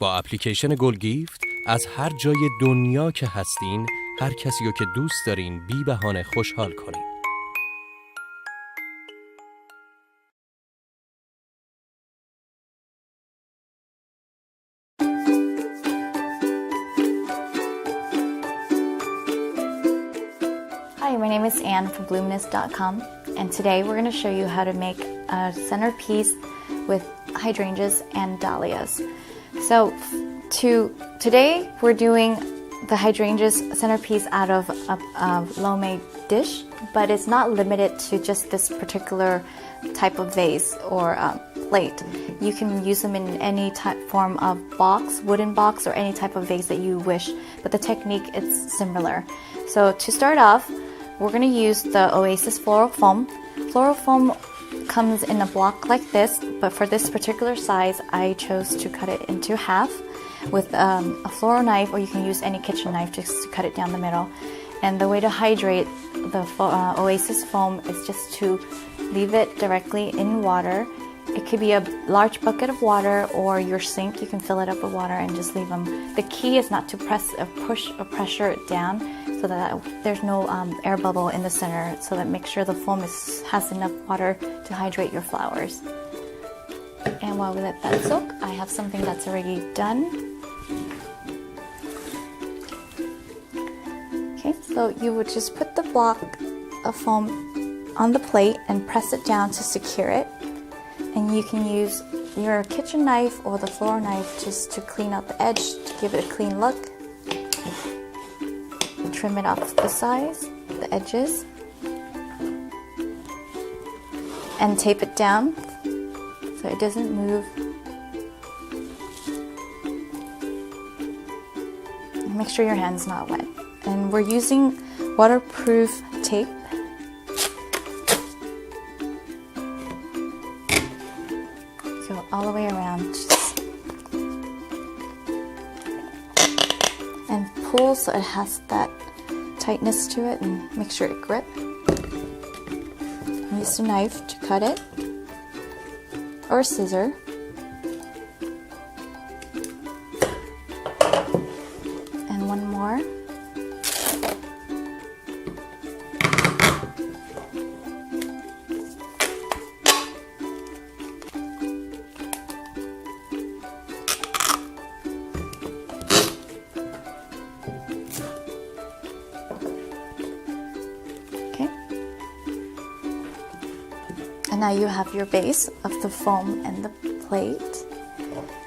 با اپلیکیشن گیفت از هر جای دنیا که هستین، هر کسی رو که دوست دارین بی بهانه خوشحال کنین. Hi, my name is Anne from Bluminous.com, and today we're going to show you how to make a centerpiece with hydrangeas and dahlias. So today we're doing the hydrangeas centerpiece out of a lo-mein dish, but it's not limited to just this particular type of vase or plate. You can use them in any form of box, wooden box, or any type of vase that you wish, but the technique is similar. So to start off, we're going to use the Oasis floral foam. Floral foam comes in a block like this, but for this particular size, I chose to cut it into half with a floral knife, or you can use any kitchen knife just to cut it down the middle. And the way to hydrate the Oasis foam is just to leave it directly in water. It could be a large bucket of water or your sink. You can fill it up with water and just leave them. The key is not to push or pressure it down, so that there's no air bubble in the center, so that make sure the foam has enough water to hydrate your flowers. And while we let that soak, I have something that's already done. Okay, so you would just put the block of foam on the plate and press it down to secure it. And you can use your kitchen knife or the floor knife just to clean out the edge to give it a clean look. Trim it off the sides, the edges, and tape it down so it doesn't move. And make sure your hand's not wet. And we're using waterproof tape. So all the way around. And pull so it has that tightness to it, and make sure it grip. Use a knife to cut it, or a scissor. And one more. And now you have your base of the foam and the plate.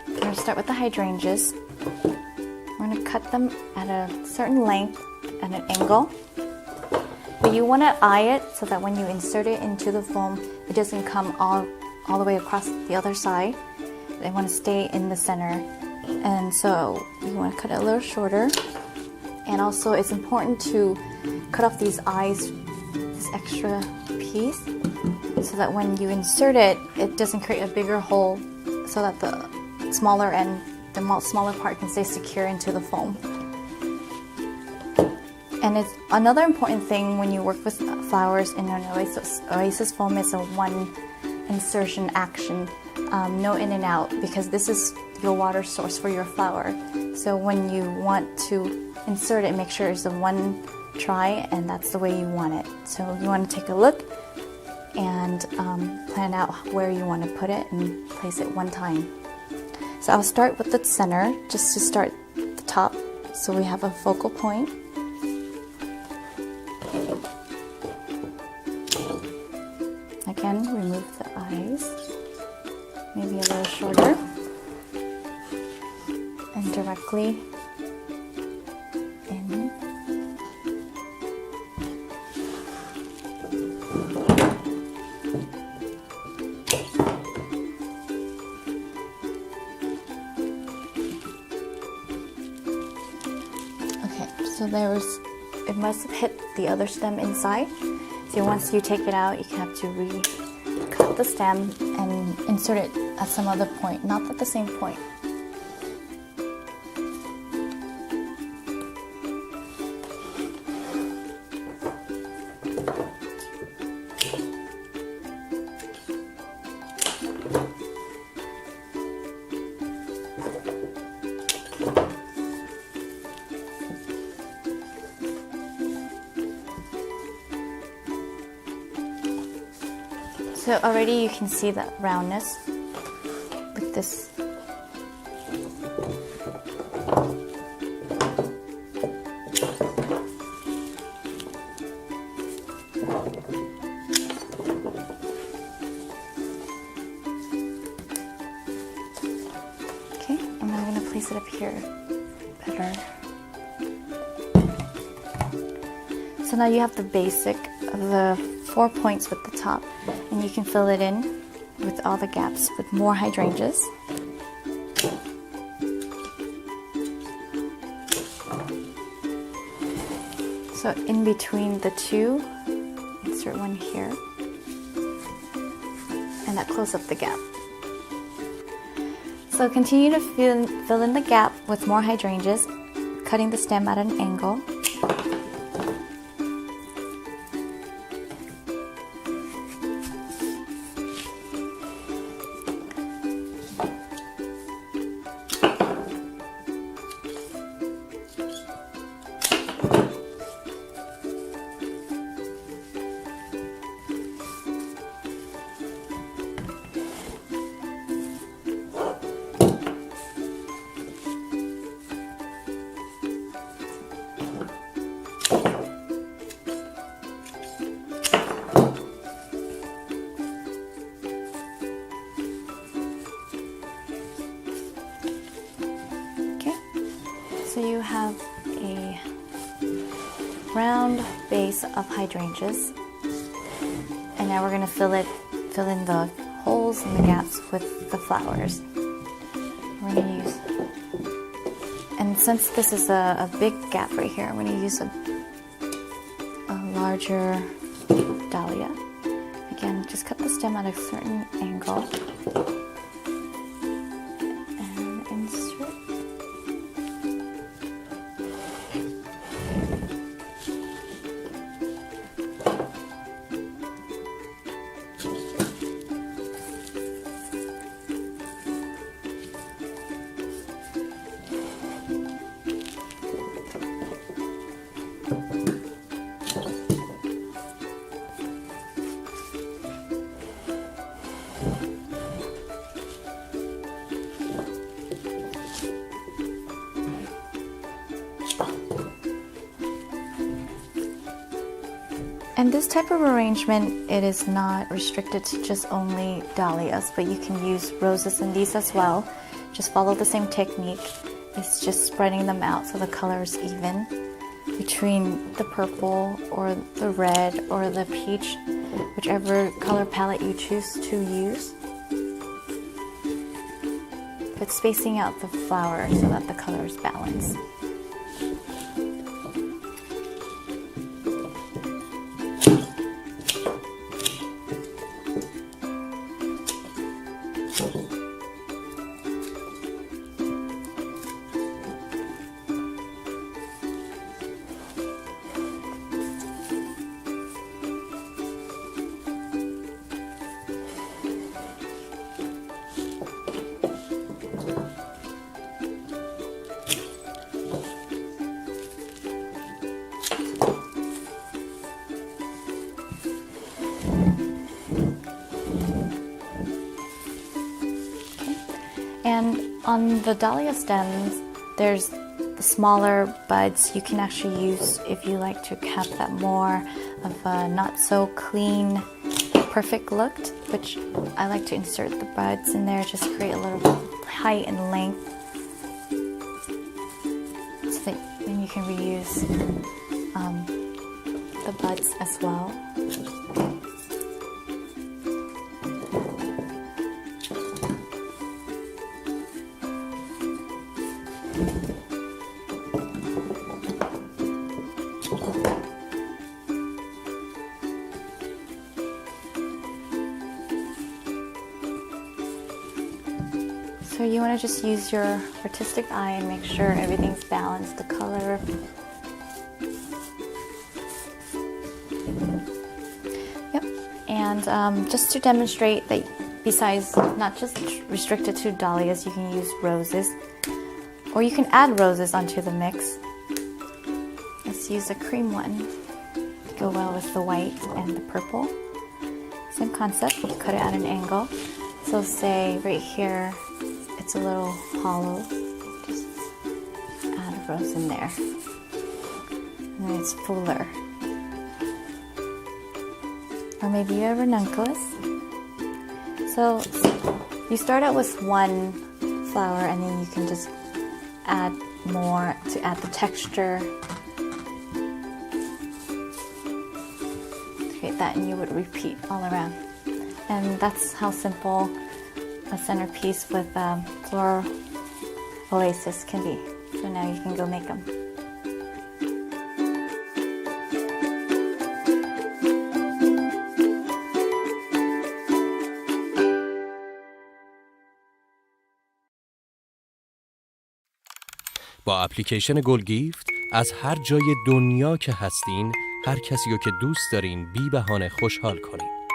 We're going to start with the hydrangeas. We're going to cut them at a certain length at an angle. But you want to eye it so that when you insert it into the foam, it doesn't come all the way across the other side. They want to stay in the center. And so you want to cut it a little shorter. And also it's important to cut off these eyes, this extra piece, so that when you insert it, it doesn't create a bigger hole, so that the smaller end, the smaller part can stay secure into the foam. And it's another important thing when you work with flowers in an Oasis foam is a one insertion action, no in and out, because this is your water source for your flower. So when you want to insert it, make sure it's a one try, and that's the way you want it. So you want to take a look and plan out where you want to put it and place it one time. So I'll start with the center, just to start the top, so we have a focal point. Again, remove the eyes, maybe a little shorter, and directly in. So it must have hit the other stem inside. So once you take it out, you have to cut the stem and insert it at some other point, not at the same point. So already you can see the roundness with this. Okay, and I'm going to place it up here better. So now you have the basic of the 4 points with the top, and you can fill it in with all the gaps with more hydrangeas. So in between the two, insert one here, and that closes up the gap. So continue to fill in the gap with more hydrangeas, cutting the stem at an angle. So you have a round base of hydrangeas, and now we're going to fill in the holes and the gaps with the flowers. We're going to use, and since this is a big gap right here, I'm going to use a larger dahlia. Again, just cut the stem at a certain angle. And this type of arrangement, it is not restricted to just only dahlias, but you can use roses in these as well. Just follow the same technique. It's just spreading them out so the color is even between the purple or the red or the peach, whichever color palette you choose to use. But spacing out the flower so that the color is balanced. And on the dahlia stems, there's the smaller buds you can actually use if you like to have that more of a not so clean, perfect look, which I like to insert the buds in there, just create a little bit of height and length so that then you can reuse the buds as well. So you want to just use your artistic eye and make sure everything's balanced, the color. Yep, and just to demonstrate that besides not just restricted to dahlias, you can use roses, or you can add roses onto the mix. Let's use a cream one to go well with the white and the purple. Same concept, we cut it at an angle. So say right here, it's a little hollow. Just add a rose in there. And then it's fuller. Or maybe you have a necklace. So you start out with one flower and then you can just add more to add the texture. Create that and you would repeat all around. And that's how simple a centerpiece with floral oasis can be. So now you can go make them. با اپلیکیشن گیفت از هر جای دنیا که هستین هر کسی رو که دوست دارین بی بهانه خوشحال کنید.